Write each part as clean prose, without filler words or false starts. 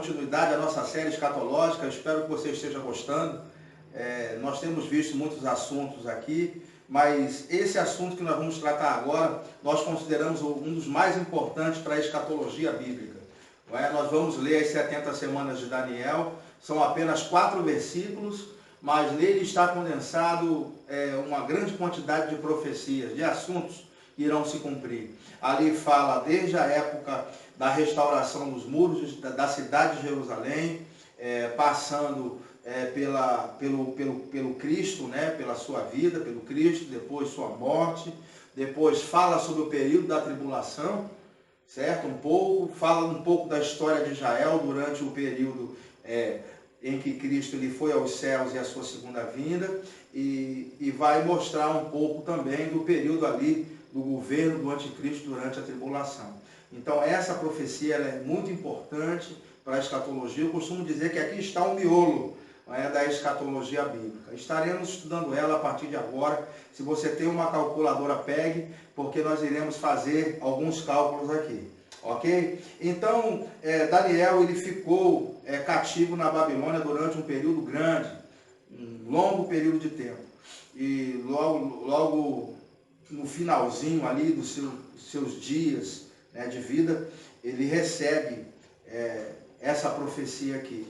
continuidade à nossa série escatológica. Espero que você esteja gostando. Nós temos visto muitos assuntos aqui, mas esse assunto que nós vamos tratar agora, nós consideramos um dos mais importantes para a escatologia bíblica. Nós vamos ler as 70 semanas de Daniel, são apenas 4 versículos, mas nele está condensado uma grande quantidade de profecias, de assuntos que irão se cumprir. Ali fala desde a época da restauração dos muros da cidade de Jerusalém, passando pelo Cristo, pela sua vida, pelo Cristo, depois sua morte, depois fala sobre o período da tribulação, certo? Fala um pouco da história de Israel durante o período em que Cristo ele foi aos céus e a sua segunda vinda, e vai mostrar um pouco também do período ali do governo do anticristo durante a tribulação. Então essa profecia ela é muito importante para a escatologia. Eu costumo dizer que aqui está o miolo da escatologia bíblica. Estaremos estudando ela a partir de agora. Se você tem uma calculadora, pegue, porque nós iremos fazer alguns cálculos aqui. Ok? Então, Daniel ele ficou cativo na Babilônia durante um período grande, um longo período de tempo. E logo no finalzinho ali dos seus dias de vida, ele recebe essa profecia aqui.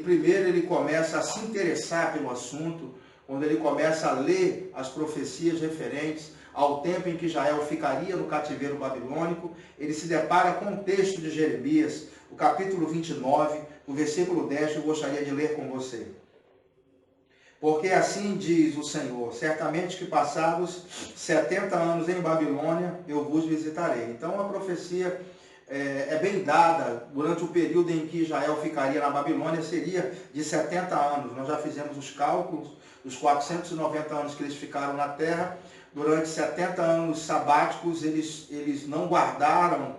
Primeiro ele começa a se interessar pelo assunto, quando ele começa a ler as profecias referentes ao tempo em que Israel ficaria no cativeiro babilônico. Ele se depara com o texto de Jeremias, o capítulo 29, o versículo 10, que eu gostaria de ler com você. Porque assim diz o Senhor, certamente que passados 70 anos em Babilônia, eu vos visitarei. Então a profecia é bem dada durante o período em que Israel ficaria na Babilônia, seria de 70 anos. Nós já fizemos os cálculos dos 490 anos que eles ficaram na terra. Durante 70 anos sabáticos, eles não guardaram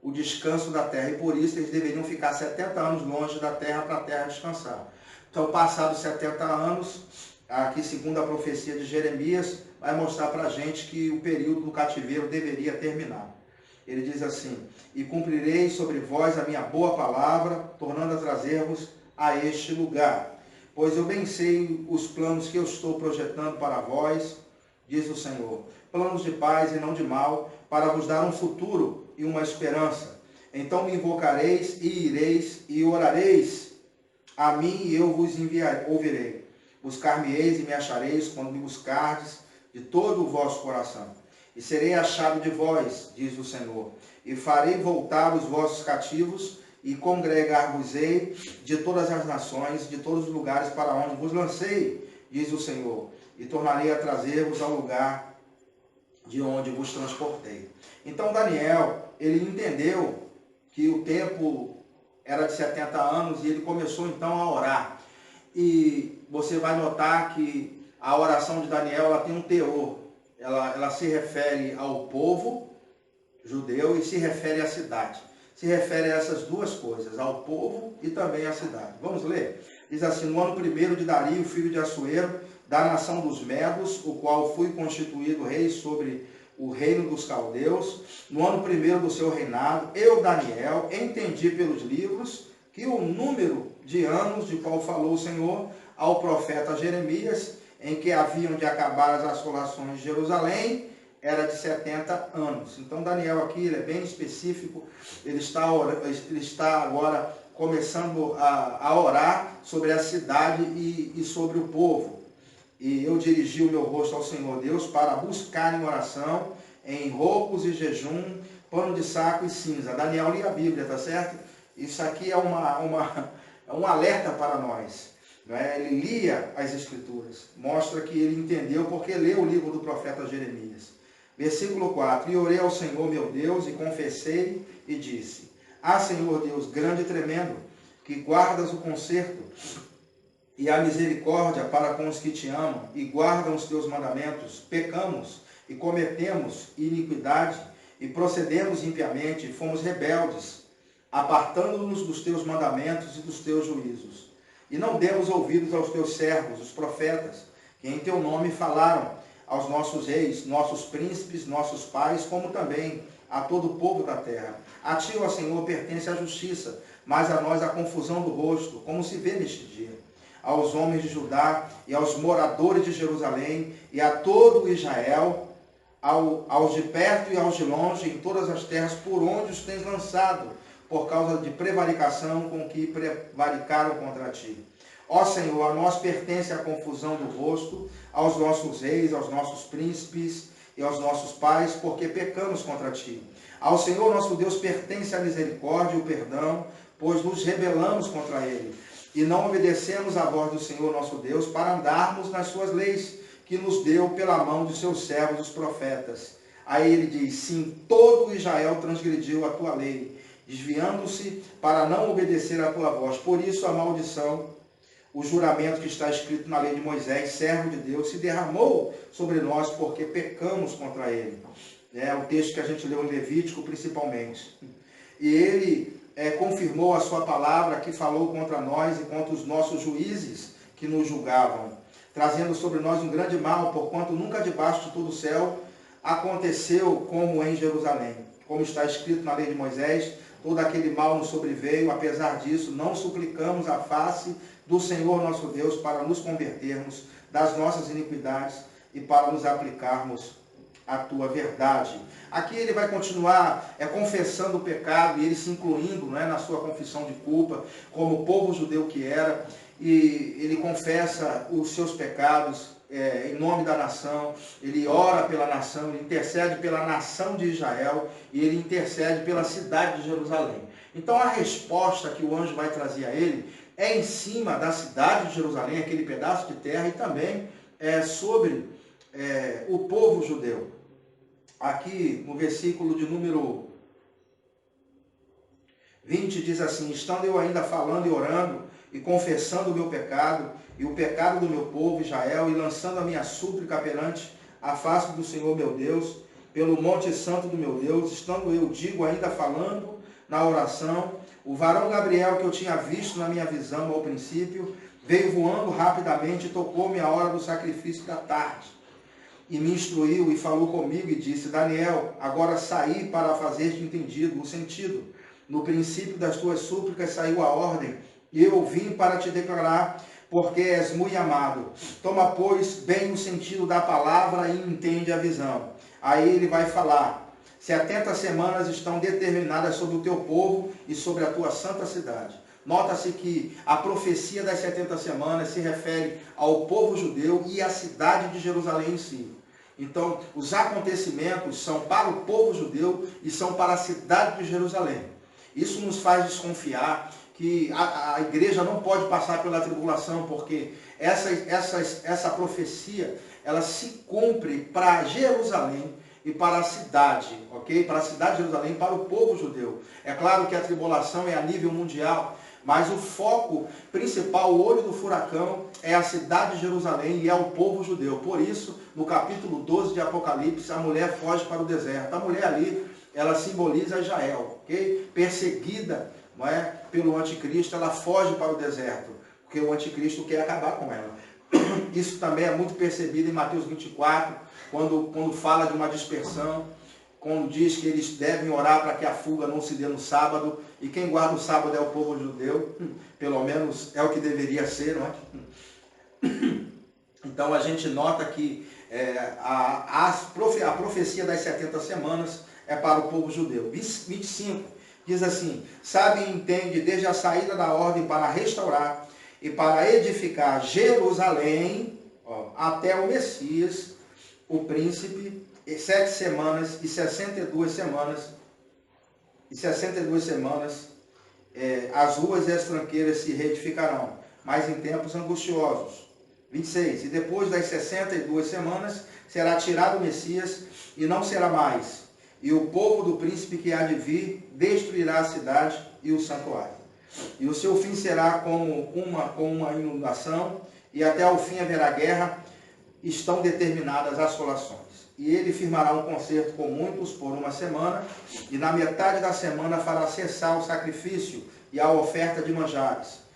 o descanso da terra, e por isso eles deveriam ficar 70 anos longe da terra para a terra descansar. Então, passados 70 anos, aqui segundo a profecia de Jeremias, vai mostrar para a gente que o período do cativeiro deveria terminar. Ele diz assim: e cumprirei sobre vós a minha boa palavra, tornando a trazer-vos a este lugar. Pois eu bem sei os planos que eu estou projetando para vós, diz o Senhor, planos de paz e não de mal, para vos dar um futuro e uma esperança. Então me invocareis e ireis e orareis a mim, e eu vos ouvirei. Buscar-me-eis e me achareis quando me buscardes de todo o vosso coração. E serei achado de vós, diz o Senhor, e farei voltar os vossos cativos, e congregar-vos-ei de todas as nações, de todos os lugares para onde vos lancei, diz o Senhor, e tornarei a trazer-vos ao lugar de onde vos transportei. Então Daniel, ele entendeu que o tempo era de 70 anos e ele começou então a orar. E você vai notar que a oração de Daniel ela tem um teor. Ela se refere ao povo judeu e se refere à cidade. Se refere a essas duas coisas, ao povo e também à cidade. Vamos ler? Diz assim: no ano 1º de Dario, filho de Assuero, da nação dos Medos, o qual fui constituído rei sobre o reino dos caldeus, no ano 1º do seu reinado, eu, Daniel, entendi pelos livros que o número de anos de qual falou o Senhor ao profeta Jeremias, em que haviam de acabar as assolações de Jerusalém, era de 70 anos. Então Daniel aqui ele é bem específico, ele está agora começando a orar sobre a cidade e sobre o povo. E eu dirigi o meu rosto ao Senhor Deus para buscar em oração, em roubos e jejum, pano de saco e cinza. Daniel lia a Bíblia, tá certo? Isso aqui é um alerta para nós. Ele lia as Escrituras, mostra que ele entendeu porque leu o livro do profeta Jeremias. Versículo 4: e orei ao Senhor meu Deus, e confessei e disse: ah, Senhor Deus, grande e tremendo, que guardas o conserto e a misericórdia para com os que te amam, e guardam os teus mandamentos, pecamos e cometemos iniquidade, e procedemos impiamente, e fomos rebeldes, apartando-nos dos teus mandamentos e dos teus juízos. E não demos ouvidos aos teus servos, os profetas, que em teu nome falaram aos nossos reis, nossos príncipes, nossos pais, como também a todo o povo da terra. A ti, ó Senhor, pertence a justiça, mas a nós a confusão do rosto, como se vê neste dia. Aos homens de Judá e aos moradores de Jerusalém e a todo Israel, aos de perto e aos de longe, em todas as terras por onde os tens lançado, por causa de prevaricação com que prevaricaram contra ti. Ó Senhor, a nós pertence a confusão do rosto, aos nossos reis, aos nossos príncipes e aos nossos pais, porque pecamos contra ti. Ao Senhor nosso Deus pertence a misericórdia e o perdão, pois nos rebelamos contra ele, e não obedecemos a voz do Senhor nosso Deus para andarmos nas suas leis, que nos deu pela mão de seus servos os profetas. Aí ele diz, sim, todo Israel transgrediu a tua lei, desviando-se para não obedecer a tua voz. Por isso a maldição, o juramento que está escrito na lei de Moisés, servo de Deus, se derramou sobre nós porque pecamos contra ele. É o texto que a gente leu em Levítico, principalmente. E ele confirmou a sua palavra que falou contra nós e contra os nossos juízes que nos julgavam, trazendo sobre nós um grande mal, porquanto nunca debaixo de todo o céu aconteceu como em Jerusalém. Como está escrito na lei de Moisés, todo aquele mal nos sobreveio, apesar disso, não suplicamos a face do Senhor nosso Deus para nos convertermos das nossas iniquidades e para nos aplicarmos a tua verdade. Aqui ele vai continuar confessando o pecado e ele se incluindo, na sua confissão de culpa, como povo judeu que era, e ele confessa os seus pecados em nome da nação, ele ora pela nação, ele intercede pela nação de Israel e ele intercede pela cidade de Jerusalém. Então a resposta que o anjo vai trazer a ele é em cima da cidade de Jerusalém, aquele pedaço de terra, e também sobre o povo judeu. Aqui no versículo de número 20 diz assim, estando eu ainda falando e orando e confessando o meu pecado e o pecado do meu povo Israel e lançando a minha súplica perante a face do Senhor meu Deus, pelo monte santo do meu Deus, estando eu, ainda falando na oração, o varão Gabriel que eu tinha visto na minha visão ao princípio, veio voando rapidamente e tocou-me a hora do sacrifício da tarde. E me instruiu e falou comigo e disse, Daniel, agora saí para fazer-te entendido o sentido. No princípio das tuas súplicas saiu a ordem, e eu vim para te declarar, porque és muito amado. Toma, pois, bem o sentido da palavra e entende a visão. Aí ele vai falar, 70 semanas estão determinadas sobre o teu povo e sobre a tua santa cidade. Nota-se que a profecia das 70 semanas se refere ao povo judeu e à cidade de Jerusalém em si. Então, os acontecimentos são para o povo judeu e são para a cidade de Jerusalém. Isso nos faz desconfiar que a igreja não pode passar pela tribulação, porque essa profecia, ela se cumpre para Jerusalém e para a cidade, ok? Para a cidade de Jerusalém, para o povo judeu. É claro que a tribulação é a nível mundial, mas o foco principal, o olho do furacão, é a cidade de Jerusalém e é o povo judeu. Por isso, no capítulo 12 de Apocalipse, a mulher foge para o deserto. A mulher ali, ela simboliza Israel, ok? Perseguida, não é, pelo anticristo, ela foge para o deserto, porque o anticristo quer acabar com ela. Isso também é muito percebido em Mateus 24, quando fala de uma dispersão, quando diz que eles devem orar para que a fuga não se dê no sábado, e quem guarda o sábado é o povo judeu, pelo menos é o que deveria ser, não é? Então a gente nota que a profecia das 70 semanas é para o povo judeu. 25 diz assim, sabe e entende desde a saída da ordem para restaurar e para edificar Jerusalém, até o Messias, o príncipe, 7 semanas e 62 semanas, as ruas e as tranqueiras se reedificarão, mas em tempos angustiosos. 26, e depois das 62 semanas será tirado o Messias e não será mais, e o povo do príncipe que há de vir destruirá a cidade e o santuário. E o seu fim será como uma inundação, e até o fim haverá guerra, estão determinadas assolações. E ele firmará um concerto com muitos por uma semana, e na metade da semana fará cessar o sacrifício e a oferta de manjares.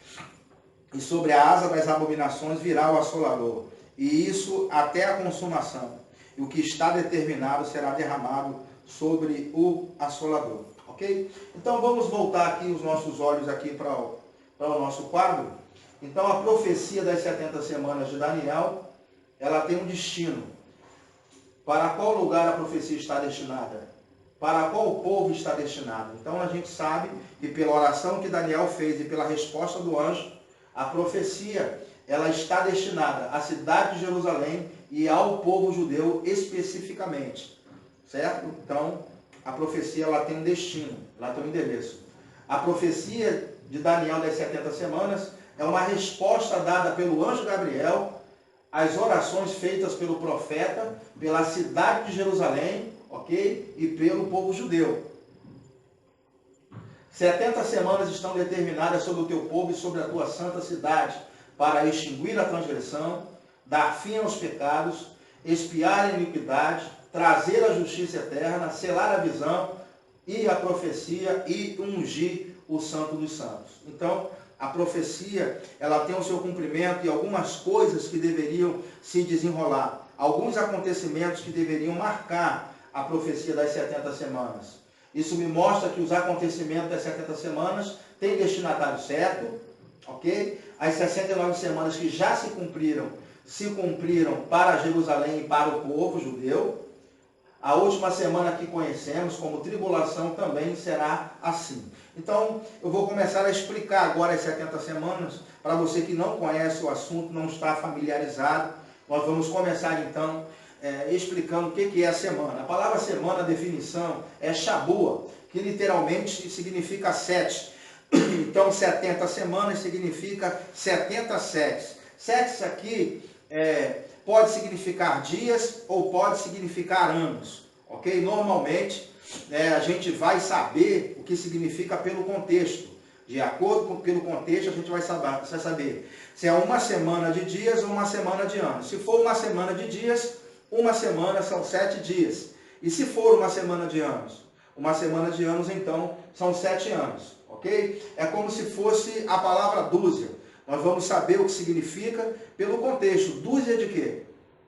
E sobre a asa das abominações virá o assolador, e isso até a consumação. E o que está determinado será derramado sobre o assolador, ok? Então vamos voltar aqui os nossos olhos aqui para o nosso quadro. Então a profecia das 70 semanas de Daniel, ela tem um destino. Para qual lugar a profecia está destinada? Para qual povo está destinado? Então a gente sabe que pela oração que Daniel fez e pela resposta do anjo, a profecia ela está destinada à cidade de Jerusalém e ao povo judeu especificamente, certo? Então a profecia ela tem um destino, ela tem um endereço. A profecia de Daniel das 70 semanas é uma resposta dada pelo anjo Gabriel às orações feitas pelo profeta, pela cidade de Jerusalém, ok? E pelo povo judeu. 70 semanas estão determinadas sobre o teu povo e sobre a tua santa cidade, para extinguir a transgressão, dar fim aos pecados, expiar a iniquidade, trazer a justiça eterna, selar a visão e a profecia e ungir o santo dos santos. Então, a profecia, ela tem o seu cumprimento e algumas coisas que deveriam se desenrolar. Alguns acontecimentos que deveriam marcar a profecia das 70 semanas. Isso me mostra que os acontecimentos das 70 semanas têm destinatário certo, ok? As 69 semanas que já se cumpriram para Jerusalém e para o povo judeu. A última semana que conhecemos como tribulação também será assim. Então, eu vou começar a explicar agora as 70 semanas, para você que não conhece o assunto, não está familiarizado. Nós vamos começar então explicando o que é a semana. A palavra semana, a definição, é Shabua, que literalmente significa 7. Então, 70 semanas significa 70 setes. Setes aqui pode significar dias ou pode significar anos, ok? Normalmente, a gente vai saber o que significa pelo contexto. De acordo pelo contexto, a gente vai saber se é uma semana de dias ou uma semana de anos. Se for uma semana de dias, uma semana são 7 dias. E se for uma semana de anos? Uma semana de anos, então, são 7 anos, ok? É como se fosse a palavra dúzia. Nós vamos saber o que significa pelo contexto. Dúzia de quê?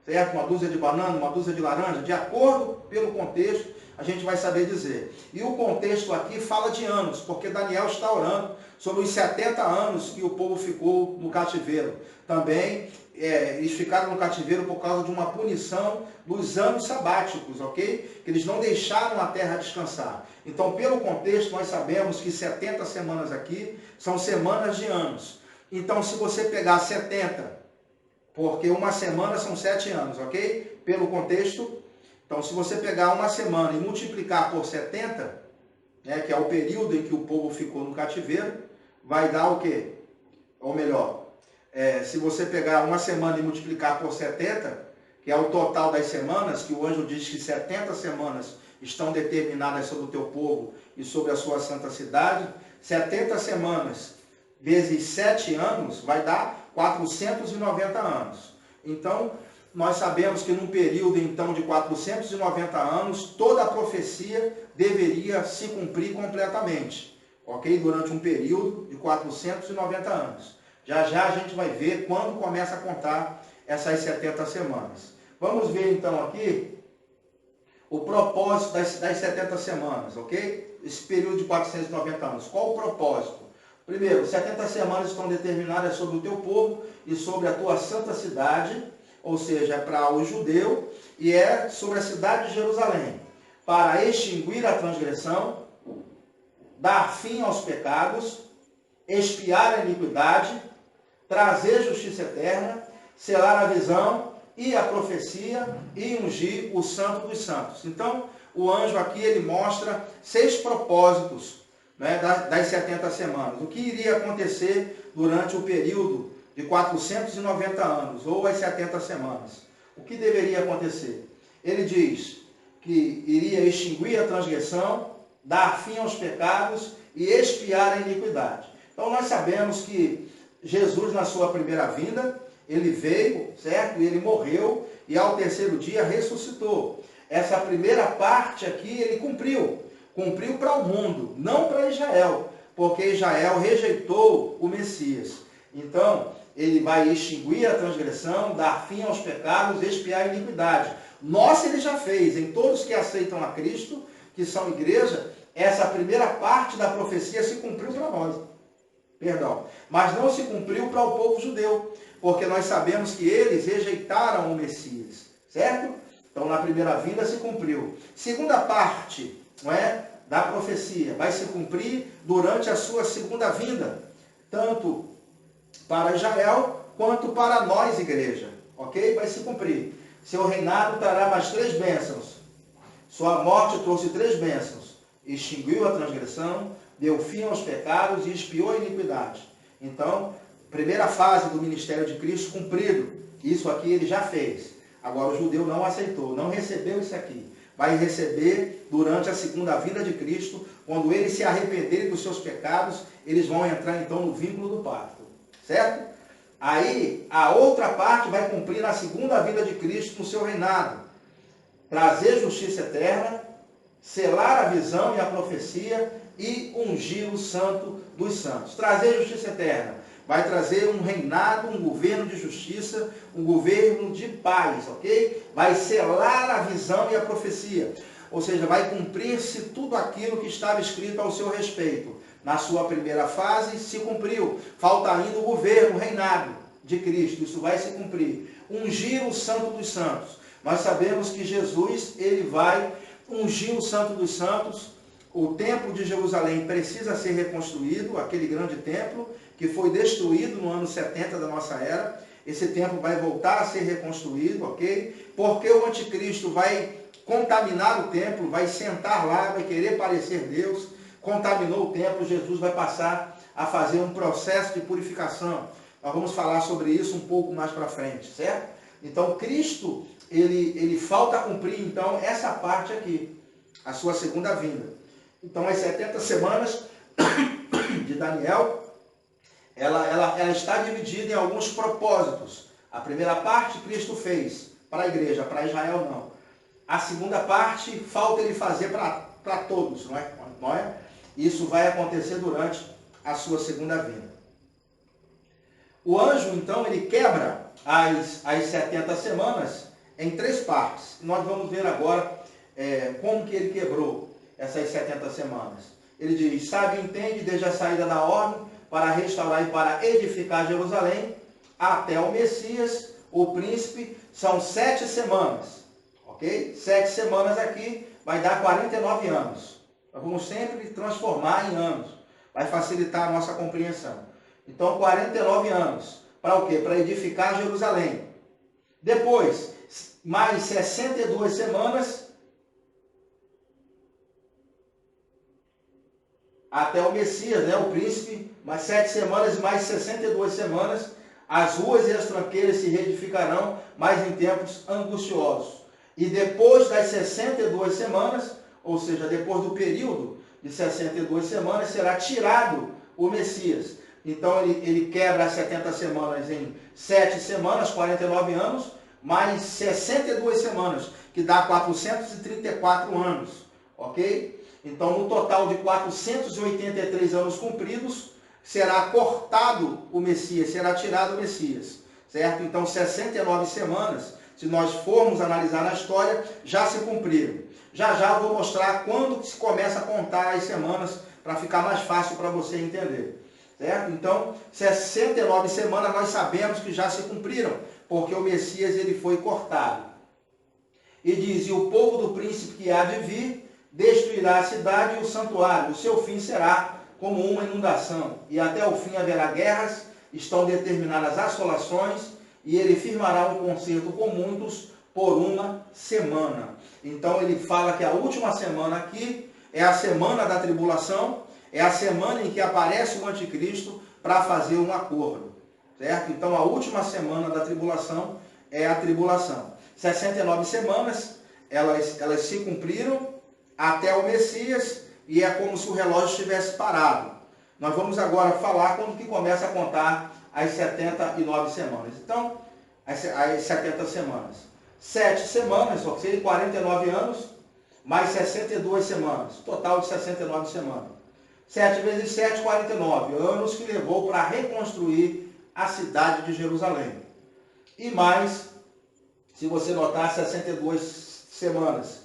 Certo? Uma dúzia de banana, uma dúzia de laranja? De acordo pelo contexto, a gente vai saber dizer. E o contexto aqui fala de anos, porque Daniel está orando sobre os 70 anos que o povo ficou no cativeiro. Também eles ficaram no cativeiro por causa de uma punição dos anos sabáticos, ok? Que eles não deixaram a terra descansar. Então, pelo contexto, nós sabemos que 70 semanas aqui são semanas de anos. Então, se você pegar 70, porque uma semana são 7 anos, ok? Pelo contexto. Então, se você pegar uma semana e multiplicar por 70, que é o período em que o povo ficou no cativeiro, vai dar o quê? Ou melhor, se você pegar uma semana e multiplicar por 70, que é o total das semanas, que o anjo diz que 70 semanas estão determinadas sobre o teu povo e sobre a sua santa cidade, 70 semanas vezes 7 anos vai dar 490 anos. Então, nós sabemos que num período então de 490 anos, toda a profecia deveria se cumprir completamente, ok? Durante um período de 490 anos. Já já a gente vai ver quando começa a contar essas 70 semanas. Vamos ver então aqui o propósito das 70 semanas, ok? Esse período de 490 anos. Qual o propósito? Primeiro, 70 semanas estão determinadas sobre o teu povo e sobre a tua santa cidade, ou seja, para o judeu, e é sobre a cidade de Jerusalém, para extinguir a transgressão, dar fim aos pecados, expiar a iniquidade, trazer justiça eterna, selar a visão e a profecia e ungir o santo dos santos. Então, o anjo aqui ele mostra 6 propósitos, das 70 semanas. O que iria acontecer durante o período de 490 anos, ou as 70 semanas? O que deveria acontecer? Ele diz que iria extinguir a transgressão, dar fim aos pecados e expiar a iniquidade. Então nós sabemos que Jesus, na sua primeira vinda, ele veio, certo? E ele morreu, e ao terceiro dia ressuscitou. Essa primeira parte aqui ele cumpriu para o mundo, não para Israel, porque Israel rejeitou o Messias. Então, ele vai extinguir a transgressão, dar fim aos pecados, expiar a iniquidade. Nossa, ele já fez, em todos que aceitam a Cristo, que são igreja, essa primeira parte da profecia se cumpriu para nós. Perdão. Mas não se cumpriu para o povo judeu, porque nós sabemos que eles rejeitaram o Messias, certo? Então, na primeira vinda se cumpriu. Segunda parte, não é, da profecia vai se cumprir durante a sua segunda vinda, tanto para Israel quanto para nós, igreja. Ok? Vai se cumprir. Seu reinado trará mais 3 bênçãos. Sua morte trouxe 3 bênçãos. Extinguiu a transgressão, deu fim aos pecados e expiou a iniquidade. Então, primeira fase do ministério de Cristo cumprido. Isso aqui ele já fez. Agora o judeu não aceitou, não recebeu isso aqui. Vai receber durante a segunda vinda de Cristo, quando eles se arrependerem dos seus pecados, eles vão entrar então no vínculo do pacto. Certo? Aí, a outra parte vai cumprir na segunda vinda de Cristo no seu reinado. Trazer justiça eterna, selar a visão e a profecia e ungir o santo dos santos. Trazer justiça eterna. Vai trazer um reinado, um governo de justiça, um governo de paz, ok? Vai selar a visão e a profecia. Ou seja, vai cumprir-se tudo aquilo que estava escrito ao seu respeito. Na sua primeira fase, se cumpriu. Falta ainda o governo, o reinado de Cristo. Isso vai se cumprir. Ungir o santo dos santos. Nós sabemos que Jesus, ele vai ungir o santo dos santos. O templo de Jerusalém precisa ser reconstruído, aquele grande templo que foi destruído no ano 70 da nossa era. Esse templo vai voltar a ser reconstruído, ok? Porque o anticristo vai contaminar o templo, vai sentar lá, vai querer parecer Deus, contaminou o templo, Jesus vai passar a fazer um processo de purificação. Nós vamos falar sobre isso um pouco mais para frente, certo? Então, Cristo, ele falta cumprir, então, essa parte aqui, a sua segunda vinda. Então, as 70 semanas de Daniel, ela está dividida em alguns propósitos. A primeira parte, Cristo fez para a igreja, para Israel não. A segunda parte, falta ele fazer para todos, não é? Isso vai acontecer durante a sua segunda vinda. O anjo, então, ele quebra as 70 semanas em 3 partes. Nós vamos ver agora como que ele quebrou essas 70 semanas. Ele diz, sabe e entende desde a saída da ordem para restaurar e para edificar Jerusalém até o Messias, o príncipe, são 7 semanas. Ok? 7 semanas aqui vai dar 49 anos. Nós vamos sempre transformar em anos. Vai facilitar a nossa compreensão. Então, 49 anos. Para o quê? Para edificar Jerusalém. Depois, mais 62 semanas até o Messias, né? O príncipe. Mais 7 semanas e mais 62 semanas. As ruas e as tranqueiras se reedificarão, mas em tempos angustiosos. E depois das 62 semanas, ou seja, depois do período de 62 semanas, será tirado o Messias. Então ele quebra as 70 semanas em 7 semanas, 49 anos, mais 62 semanas, que dá 434 anos. Ok? Então, no total de 483 anos cumpridos, será cortado o Messias, será tirado o Messias. Certo? Então, 69 semanas, se nós formos analisar na história, já se cumpriram. Já já eu vou mostrar quando se começa a contar as semanas, para ficar mais fácil para você entender. Certo? Então, 69 semanas nós sabemos que já se cumpriram, porque o Messias ele foi cortado. E diz, e o povo do príncipe que há de vir destruirá a cidade e o santuário. O seu fim será como uma inundação. E até o fim haverá guerras, estão determinadas assolações, e ele firmará um concerto com muitos por uma semana. Então ele fala que a última semana aqui é a semana da tribulação, é a semana em que aparece o anticristo para fazer um acordo. Certo? Então a última semana da tribulação é a tribulação. 69 semanas, elas se cumpriram até o Messias, e é como se o relógio estivesse parado. Nós vamos agora falar quando que começa a contar as 79 semanas. Então, as 70 semanas. 7 semanas, ok? 49 anos, mais 62 semanas. Total de 69 semanas. 7 vezes 7, 49 anos que levou para reconstruir a cidade de Jerusalém. E mais, se você notar, 62 semanas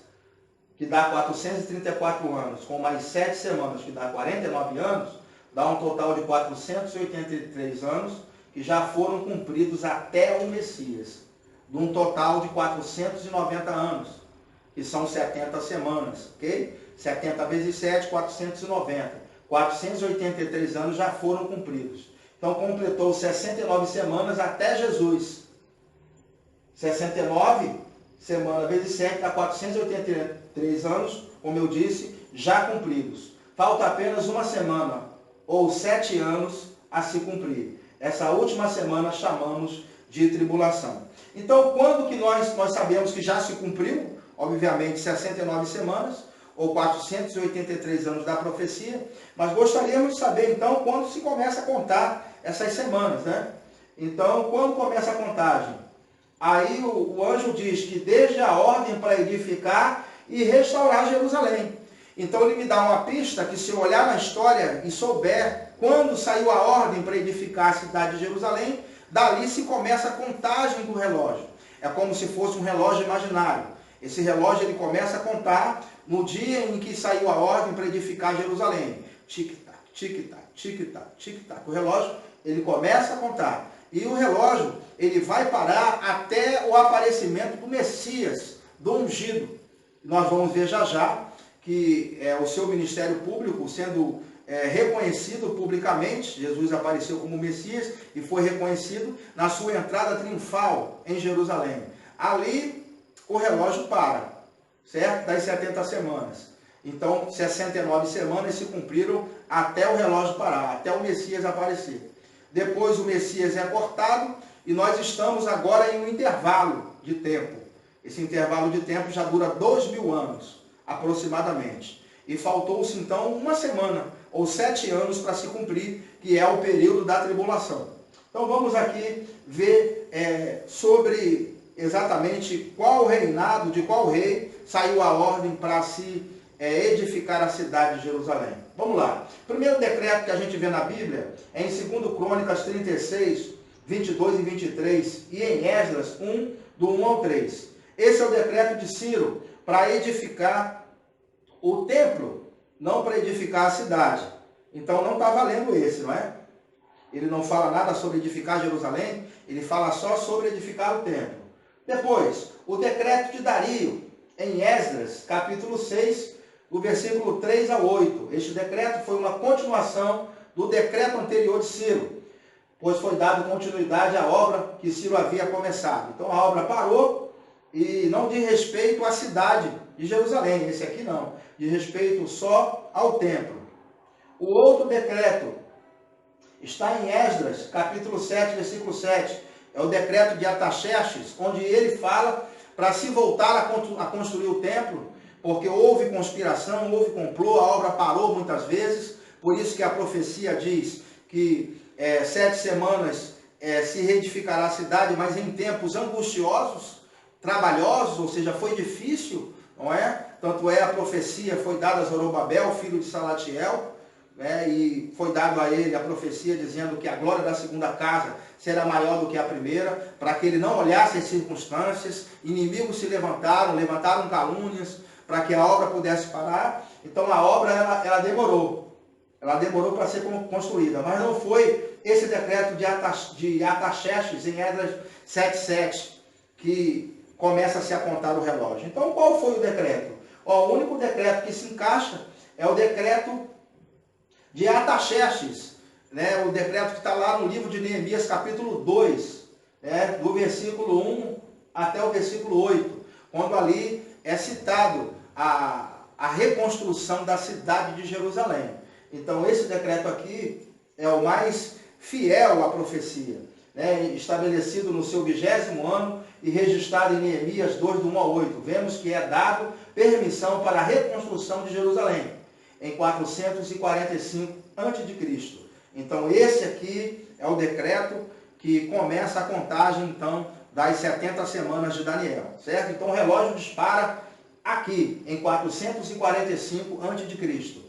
que dá 434 anos, com mais 7 semanas, que dá 49 anos, dá um total de 483 anos, que já foram cumpridos até o Messias, de um total de 490 anos, que são 70 semanas, ok? 70 vezes 7, 490. 483 anos já foram cumpridos. Então, completou 69 semanas até Jesus. 69 semanas vezes 7 dá 483 anos, como eu disse, já cumpridos. Falta apenas uma semana, ou 7 anos, a se cumprir. Essa última semana chamamos de tribulação. Então, quando que nós sabemos que já se cumpriu? Obviamente, 69 semanas, ou 483 anos da profecia, mas gostaríamos de saber, então, quando se começa a contar essas semanas, né? Então, quando começa a contagem? Aí o anjo diz que desde a ordem para edificar e restaurar Jerusalém. Então, ele me dá uma pista que, se eu olhar na história e souber quando saiu a ordem para edificar a cidade de Jerusalém, dali se começa a contagem do relógio. É como se fosse um relógio imaginário. Esse relógio ele começa a contar no dia em que saiu a ordem para edificar Jerusalém. Tic-tac, tic-tac, tic-tac, tic-tac. O relógio ele começa a contar. E o relógio ele vai parar até o aparecimento do Messias, do ungido. Nós vamos ver já já que o seu ministério público sendo reconhecido publicamente. Jesus apareceu como Messias e foi reconhecido na sua entrada triunfal em Jerusalém. Ali o relógio para, certo? Das 70 semanas. Então, 69 semanas se cumpriram até o relógio parar, até o Messias aparecer. Depois o Messias é cortado e nós estamos agora em um intervalo de tempo. Esse intervalo de tempo já dura 2000 anos, aproximadamente. E faltou-se então uma semana, ou 7 anos para se cumprir, que é o período da tribulação. Então vamos aqui ver sobre exatamente qual reinado, de qual rei saiu a ordem para se edificar a cidade de Jerusalém. Vamos lá. O primeiro decreto que a gente vê na Bíblia é em 2 Crônicas 36, 22 e 23 e em Esdras 1, do 1 ao 3. Esse é o decreto de Ciro para edificar o templo, não para edificar a cidade. Então não está valendo esse, não é? Ele não fala nada sobre edificar Jerusalém, ele fala só sobre edificar o templo. Depois, o decreto de Dario, em Esdras, capítulo 6, do versículo 3 a 8. Este decreto foi uma continuação do decreto anterior de Ciro, pois foi dado continuidade à obra que Ciro havia começado. Então a obra parou e não diz respeito à cidade de Jerusalém, esse aqui não, diz respeito só ao templo. O outro decreto está em Esdras, capítulo 7, versículo 7. É o decreto de Artaxerxes, onde ele fala para se voltar a construir o templo, porque houve conspiração, houve complô, a obra parou muitas vezes, por isso que a profecia diz que 7 semanas se reedificará a cidade, mas em tempos angustiosos, trabalhosos, ou seja, foi difícil, não é? Tanto a profecia foi dada a Zorobabel, filho de Salatiel, e foi dado a ele a profecia dizendo que a glória da segunda casa será maior do que a primeira, para que ele não olhasse as circunstâncias. Inimigos se levantaram calúnias para que a obra pudesse parar. Então a obra ela demorou para ser construída, mas não foi esse decreto de Artaxerxes em Esdras 7:7 que começa a se apontar o relógio. Então qual foi o decreto? O único decreto que se encaixa é o decreto de Artaxerxes, né? O decreto que está lá no livro de Neemias, capítulo 2, do versículo 1 até o versículo 8, quando ali é citado a reconstrução da cidade de Jerusalém. Então esse decreto aqui é o mais fiel à profecia, né? Estabelecido no seu 20º ano e registrado em Neemias 2, do 1 ao 8. Vemos que é dado permissão para a reconstrução de Jerusalém em 445 a.C. Então esse aqui é o decreto que começa a contagem então das 70 semanas de Daniel, certo? Então o relógio dispara aqui em 445 a.C.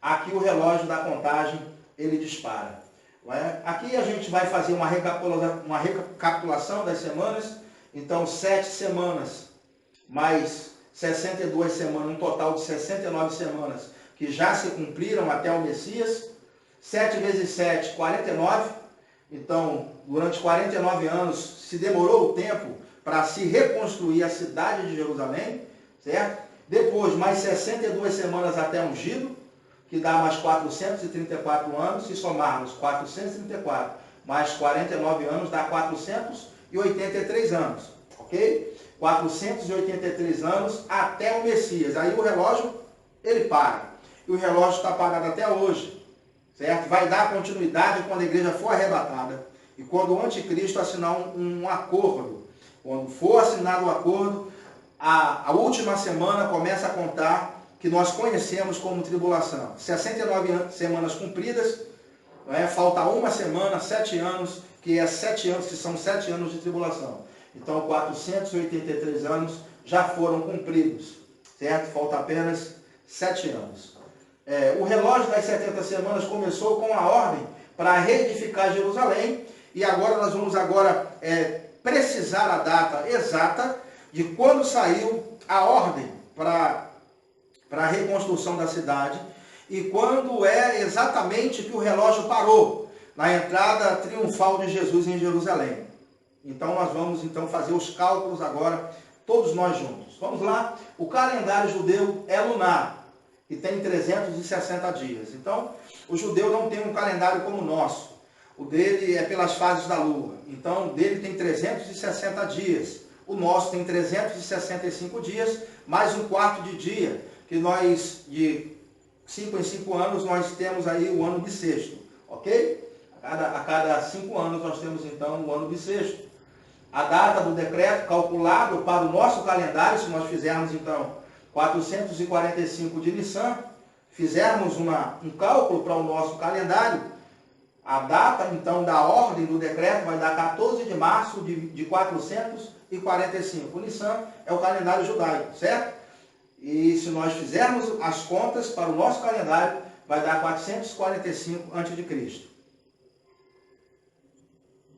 Aqui o relógio da contagem ele dispara. Não é? Aqui a gente vai fazer uma recapitulação das semanas. Então 7 semanas mais 62 semanas, um total de 69 semanas que já se cumpriram até o Messias. 7 vezes 7, 49. Então, durante 49 anos, se demorou o tempo para se reconstruir a cidade de Jerusalém, certo? Depois, mais 62 semanas até ungido, que dá mais 434 anos. Se somarmos 434 mais 49 anos, dá 483 anos, ok? 483 anos até o Messias. Aí o relógio, ele para. E o relógio está parado até hoje, certo? Vai dar continuidade quando a igreja for arrebatada. E quando o anticristo assinar um acordo. Quando for assinado o acordo, a última semana começa a contar, que nós conhecemos como tribulação. 69 semanas cumpridas, não é? Falta uma semana, 7 anos, que são 7 anos de tribulação. Então, 483 anos já foram cumpridos, certo? Falta apenas 7 anos. O relógio das 70 semanas começou com a ordem para reedificar Jerusalém, e agora nós vamos precisar a data exata de quando saiu a ordem para a reconstrução da cidade, e quando é exatamente que o relógio parou na entrada triunfal de Jesus em Jerusalém. Então nós vamos fazer os cálculos agora, todos nós juntos. Vamos lá. O calendário judeu é lunar e tem 360 dias. Então o judeu não tem um calendário como o nosso. O dele é pelas fases da lua. Então o dele tem 360 dias. O nosso tem 365 dias, mais um quarto de dia, que nós, de 5 em 5 anos, nós temos aí o ano bissexto, ok? A cada 5 anos nós temos então o ano bissexto. A data do decreto calculado para o nosso calendário, se nós fizermos então 445 de Nissan, fizermos um cálculo para o nosso calendário, a data então da ordem do decreto vai dar 14 de março de 445. O Nissan é o calendário judaico, certo? E se nós fizermos as contas para o nosso calendário, vai dar 445 a.C.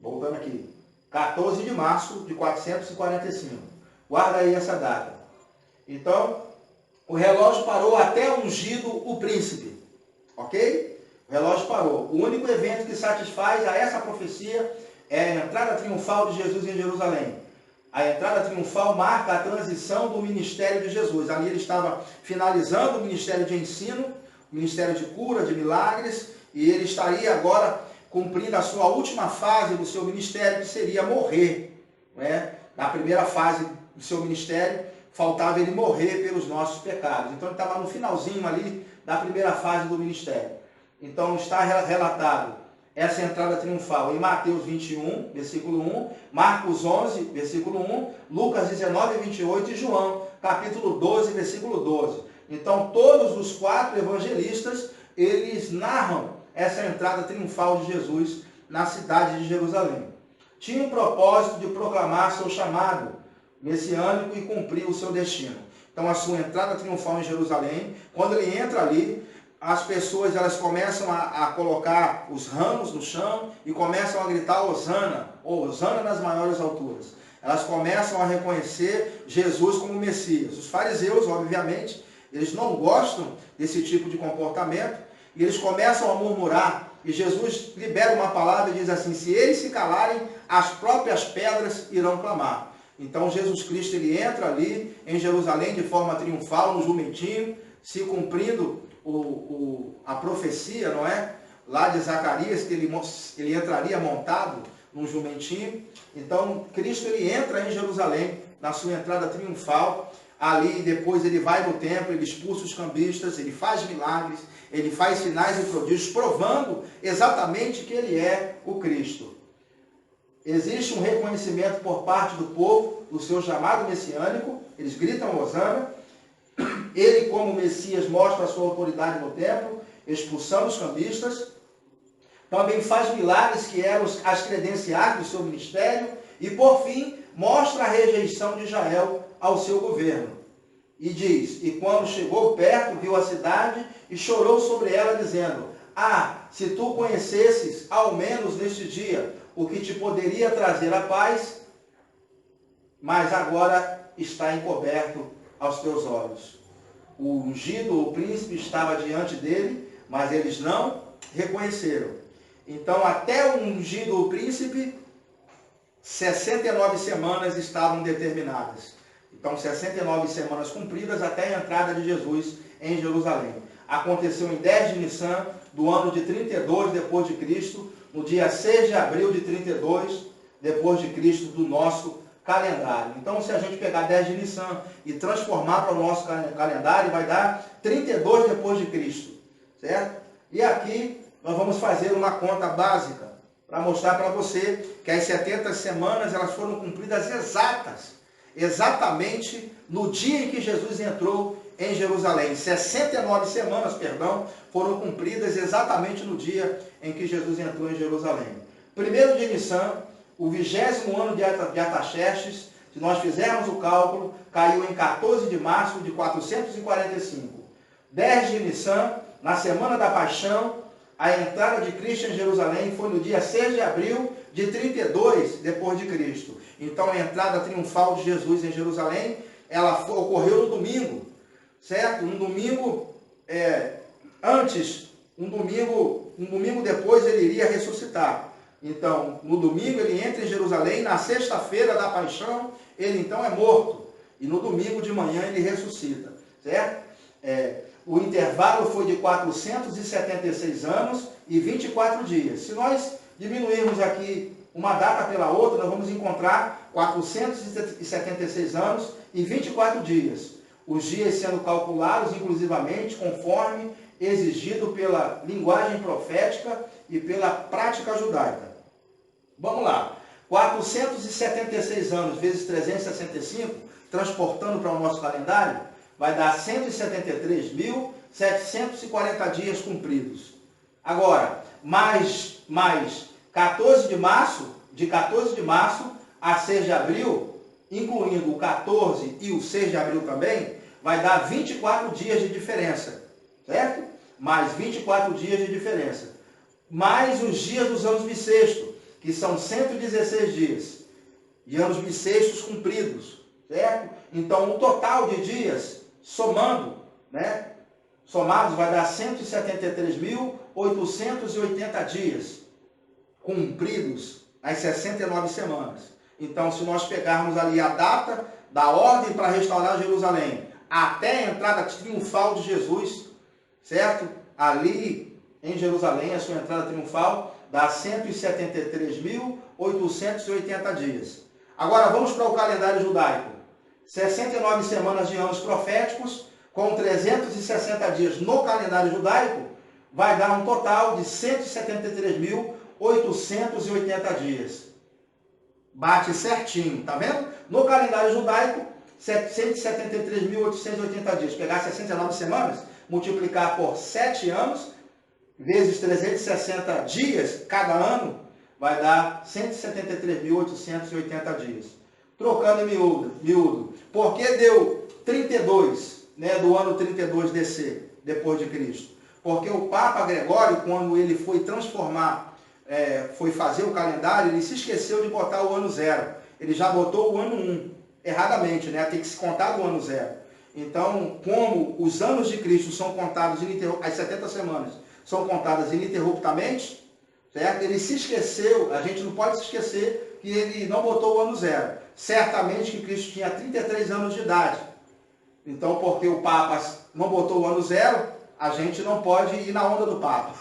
Voltando aqui. 14 de março de 445. Guarda aí essa data. Então, o relógio parou até ungido o príncipe. Ok? O relógio parou. O único evento que satisfaz a essa profecia é a entrada triunfal de Jesus em Jerusalém. A entrada triunfal marca a transição do ministério de Jesus. Ali ele estava finalizando o ministério de ensino, o ministério de cura, de milagres, e ele estaria agora cumprindo a sua última fase do seu ministério, que seria morrer. Né? Na primeira fase do seu ministério, faltava ele morrer pelos nossos pecados. Então ele estava no finalzinho ali da primeira fase do ministério. Então está relatado essa entrada triunfal em Mateus 21, versículo 1, Marcos 11, versículo 1, Lucas 19, 28 e João, capítulo 12, versículo 12. Então todos os 4 evangelistas, eles narram essa entrada triunfal de Jesus na cidade de Jerusalém. Tinha o propósito de proclamar seu chamado messiânico e cumprir o seu destino. Então a sua entrada triunfal em Jerusalém, quando ele entra ali, as pessoas elas começam a colocar os ramos no chão e começam a gritar Hosana, ou Hosana nas maiores alturas. Elas começam a reconhecer Jesus como Messias. Os fariseus, obviamente, eles não gostam desse tipo de comportamento e eles começam a murmurar. E Jesus libera uma palavra e diz assim: se eles se calarem, as próprias pedras irão clamar. Então Jesus Cristo ele entra ali em Jerusalém de forma triunfal, no jumentinho, se cumprindo a profecia, não é? Lá de Zacarias, que ele entraria montado num jumentinho. Então, Cristo ele entra em Jerusalém, na sua entrada triunfal. Ali, depois ele vai no templo, ele expulsa os cambistas, ele faz milagres, ele faz sinais e prodígios, provando exatamente que ele é o Cristo. Existe um reconhecimento por parte do povo do seu chamado messiânico, eles gritam Hosana. Ele, como Messias, mostra a sua autoridade no templo, expulsando os cambistas. Também faz milagres que eram as credenciais do seu ministério. E, por fim, mostra a rejeição de Israel ao seu governo. E diz: e quando chegou perto, viu a cidade e chorou sobre ela, dizendo: ah, se tu conhecesses, ao menos neste dia, o que te poderia trazer a paz, mas agora está encoberto aos teus olhos. O ungido, o príncipe, estava diante dele, mas eles não reconheceram. Então, até o ungido, o príncipe, 69 semanas estavam determinadas. Então, 69 semanas cumpridas até a entrada de Jesus em Jerusalém. Aconteceu em 10 de Nissan, do ano de 32 depois de Cristo, no dia 6 de abril de 32 depois de Cristo do nosso calendário. Então, se a gente pegar 10 de Nissan e transformar para o nosso calendário, vai dar 32 depois de Cristo, certo? E aqui nós vamos fazer uma conta básica para mostrar para você que as 70 semanas elas foram cumpridas exatamente no dia em que Jesus entrou em Jerusalém. 69 semanas, foram cumpridas exatamente no dia em que Jesus entrou em Jerusalém. 1º de Nissan, o 20º ano de Artaxerxes, se nós fizermos o cálculo, caiu em 14 de março de 445. 10 de Nissan, na semana da Paixão, a entrada de Cristo em Jerusalém foi no dia 6 de abril de 32 depois de Cristo. Então a entrada triunfal de Jesus em Jerusalém, ocorreu no domingo, certo? Um domingo um domingo depois ele iria ressuscitar. Então, no domingo ele entra em Jerusalém, na sexta-feira da Paixão, ele então é morto. E no domingo de manhã ele ressuscita, certo? O intervalo foi de 476 anos e 24 dias. Se nós diminuirmos aqui uma data pela outra, nós vamos encontrar 476 anos e 24 dias. Os dias sendo calculados inclusivamente conforme exigido pela linguagem profética e pela prática judaica. Vamos lá. 476 anos vezes 365, transportando para o nosso calendário, vai dar 173.740 dias cumpridos. Agora, mais 14 de março a 6 de abril, incluindo o 14 e o 6 de abril também, vai dar 24 dias de diferença, certo? Mais 24 dias de diferença. Mais os dias dos anos bissextos, que são 116 dias. De anos bissextos cumpridos, certo? Então, o total de dias, somados, vai dar 173.880 dias cumpridos as 69 semanas. Então, se nós pegarmos ali a data da ordem para restaurar Jerusalém, até a entrada triunfal de Jesus, certo? Ali em Jerusalém, a sua entrada triunfal, dá 173.880 dias. Agora, vamos para o calendário judaico. 69 semanas de anos proféticos, com 360 dias no calendário judaico, vai dar um total de 173.880 dias. Bate certinho, tá vendo? No calendário judaico, 173.880 dias. Pegar 69 semanas, multiplicar por 7 anos, vezes 360 dias cada ano, vai dar 173.880 dias. Trocando em miúdo. Por que deu 32, do ano 32 DC, depois de Cristo? Porque o Papa Gregório, quando ele foi transformar, foi fazer o calendário, ele se esqueceu de botar o ano 0. Ele já botou o ano 1, erradamente, tem que se contar do ano 0. Então, como os anos de Cristo são contados, as 70 semanas são contadas ininterruptamente, certo? Ele se esqueceu, a gente não pode se esquecer que ele não botou o ano 0. Certamente que Cristo tinha 33 anos de idade. Então, porque o Papa não botou o ano 0, a gente não pode ir na onda do Papa.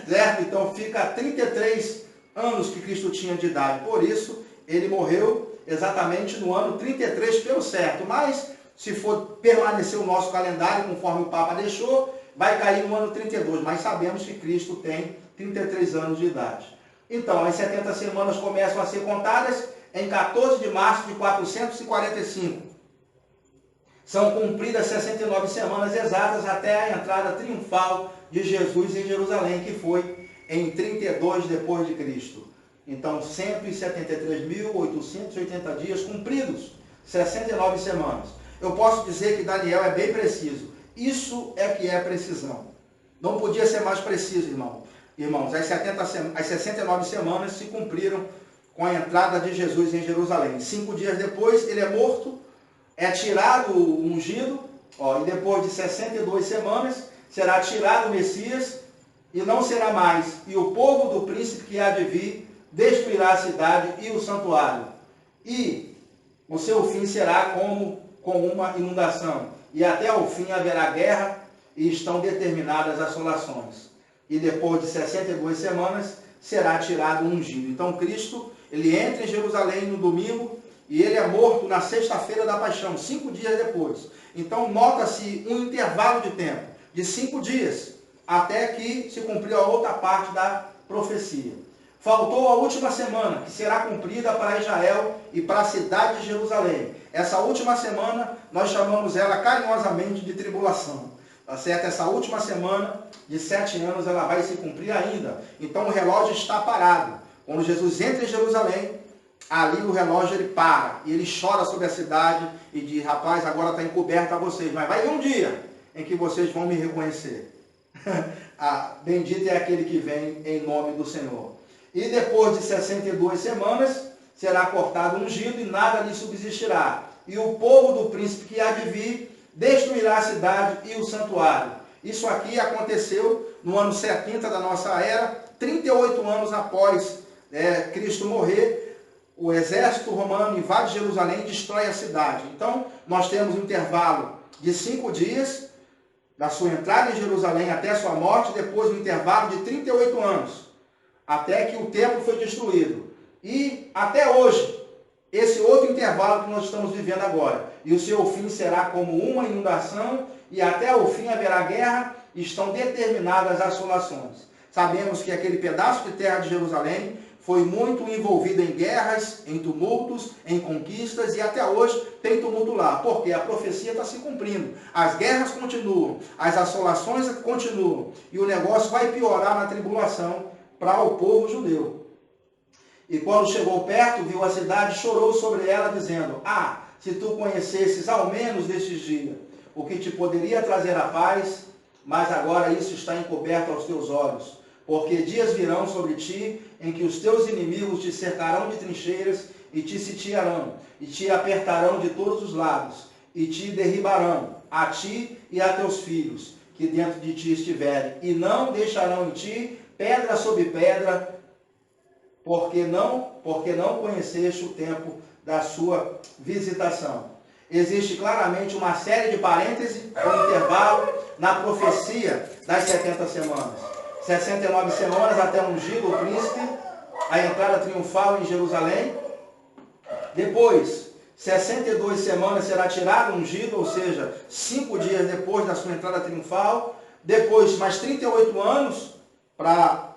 Certo? Então, fica 33 anos que Cristo tinha de idade. Por isso, ele morreu exatamente no ano 33 pelo certo. Mas, se for permanecer o nosso calendário conforme o Papa deixou, vai cair no ano 32. Mas sabemos que Cristo tem 33 anos de idade. Então, as 70 semanas começam a ser contadas em 14 de março de 445. São cumpridas 69 semanas exatas até a entrada triunfal de Jesus em Jerusalém, que foi em 32 depois de Cristo. Então, 173.880 dias cumpridos, 69 semanas. Eu posso dizer que Daniel é bem preciso. Isso é que é precisão. Não podia ser mais preciso, irmãos. As 69 semanas se cumpriram com a entrada de Jesus em Jerusalém. 5 dias depois, ele é morto é tirado o ungido, e depois de 62 semanas será tirado o Messias, e não será mais. E o povo do príncipe que há de vir destruirá a cidade e o santuário. E o seu fim será como com uma inundação. E até o fim haverá guerra, e estão determinadas assolações. E depois de 62 semanas será tirado o ungido. Então Cristo, ele entra em Jerusalém no domingo, e ele é morto na sexta-feira da paixão, 5 dias depois. Então nota-se um intervalo de tempo, de 5 dias, até que se cumpriu a outra parte da profecia. Faltou a última semana, que será cumprida para Israel e para a cidade de Jerusalém. Essa última semana, nós chamamos ela carinhosamente de tribulação. Tá certo? Essa última semana de 7 anos, ela vai se cumprir ainda. Então o relógio está parado. Quando Jesus entra em Jerusalém, ali o relógio ele para. E ele chora sobre a cidade e diz, rapaz, agora está encoberto a vocês. Mas vai vir um dia em que vocês vão me reconhecer. Bendito é aquele que vem em nome do Senhor. E depois de 62 semanas, será cortado o ungido e nada lhe subsistirá. E o povo do príncipe que há de vir destruirá a cidade e o santuário. Isso aqui aconteceu no ano 70 da nossa era, 38 anos após Cristo morrer. O exército romano invade Jerusalém e destrói a cidade. Então, nós temos um intervalo de 5 dias, da sua entrada em Jerusalém até a sua morte, depois um intervalo de 38 anos, até que o templo foi destruído. E até hoje, esse outro intervalo que nós estamos vivendo agora. E o seu fim será como uma inundação, e até o fim haverá guerra, e estão determinadas as assolações. Sabemos que aquele pedaço de terra de Jerusalém foi muito envolvido em guerras, em tumultos, em conquistas, e até hoje tem tumulto lá, porque a profecia está se cumprindo. As guerras continuam, as assolações continuam, e o negócio vai piorar na tribulação para o povo judeu. E quando chegou perto, viu a cidade, chorou sobre ela, dizendo, se tu conhecesses ao menos destes dias, o que te poderia trazer a paz, mas agora isso está encoberto aos teus olhos. Porque dias virão sobre ti, em que os teus inimigos te cercarão de trincheiras, e te sitiarão, e te apertarão de todos os lados, e te derribarão, a ti e a teus filhos, que dentro de ti estiverem, e não deixarão em ti pedra sobre pedra, porque não conheceste o tempo da sua visitação. Existe claramente uma série de parênteses, um intervalo na profecia das 70 semanas. 69 semanas até ungido o príncipe, a entrada triunfal em Jerusalém. Depois, 62 semanas será tirado o ungido, ou seja, 5 dias depois da sua entrada triunfal. Depois, mais 38 anos para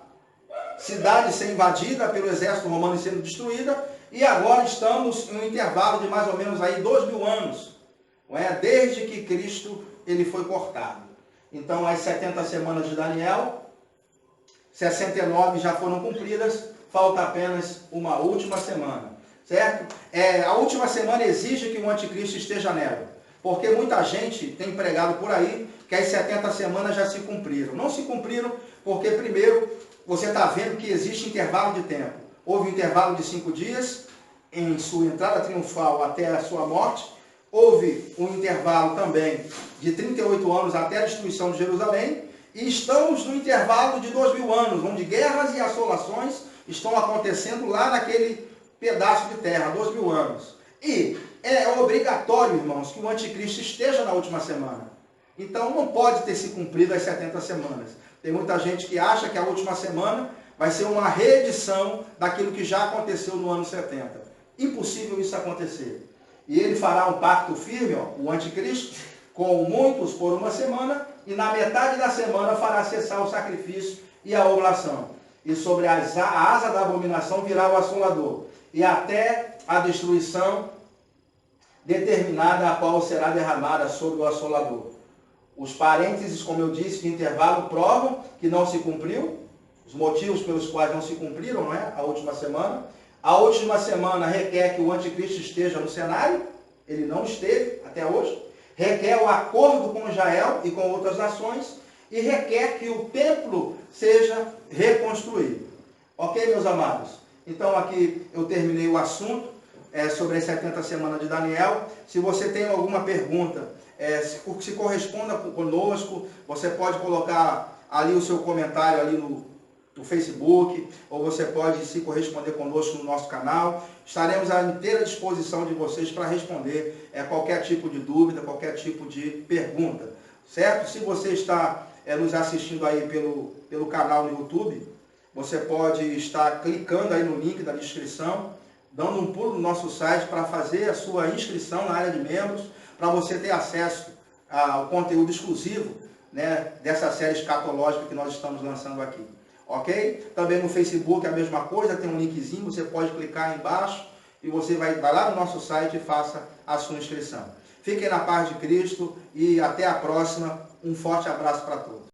a cidade ser invadida pelo exército romano e sendo destruída. E agora estamos em um intervalo de mais ou menos aí 2.000 anos, não é? Desde que Cristo ele foi cortado. Então, as 70 semanas de Daniel, 69 já foram cumpridas, falta apenas uma última semana, certo? A última semana exige que o anticristo esteja nela, porque muita gente tem pregado por aí que as 70 semanas já se cumpriram. Não se cumpriram porque, primeiro, você está vendo que existe intervalo de tempo. Houve um intervalo de 5 dias em sua entrada triunfal até a sua morte. Houve um intervalo também de 38 anos até a destruição de Jerusalém. E estamos no intervalo de 2.000 anos, onde guerras e assolações estão acontecendo lá naquele pedaço de terra, 2.000 anos. E é obrigatório, irmãos, que o anticristo esteja na última semana. Então não pode ter se cumprido as 70 semanas. Tem muita gente que acha que a última semana vai ser uma reedição daquilo que já aconteceu no ano 70. Impossível isso acontecer. E ele fará um pacto firme, o anticristo, com muitos por uma semana, e na metade da semana fará cessar o sacrifício e a oblação. E sobre a asa da abominação virá o assolador, e até a destruição determinada, a qual será derramada sobre o assolador. Os parênteses, como eu disse, de intervalo provam que não se cumpriu, os motivos pelos quais não se cumpriram, não é? A última semana. A última semana requer que o anticristo esteja no cenário, ele não esteve até hoje. Requer o acordo com Israel e com outras nações, e requer que o templo seja reconstruído. Ok, meus amados? Então aqui eu terminei o assunto. sobre as 70 semanas de Daniel. Se você tem alguma pergunta, se corresponda conosco, você pode colocar ali o seu comentário ali no Facebook, ou você pode se corresponder conosco no nosso canal. Estaremos à inteira disposição de vocês para responder qualquer tipo de dúvida, qualquer tipo de pergunta, certo? Se você está nos assistindo aí pelo canal no YouTube, você pode estar clicando aí no link da descrição, dando um pulo no nosso site para fazer a sua inscrição na área de membros, para você ter acesso ao conteúdo exclusivo, né, dessa série escatológica que nós estamos lançando aqui. Ok? Também no Facebook a mesma coisa, tem um linkzinho, você pode clicar aí embaixo e você vai lá no nosso site e faça a sua inscrição. Fiquem na paz de Cristo e até a próxima. Um forte abraço para todos.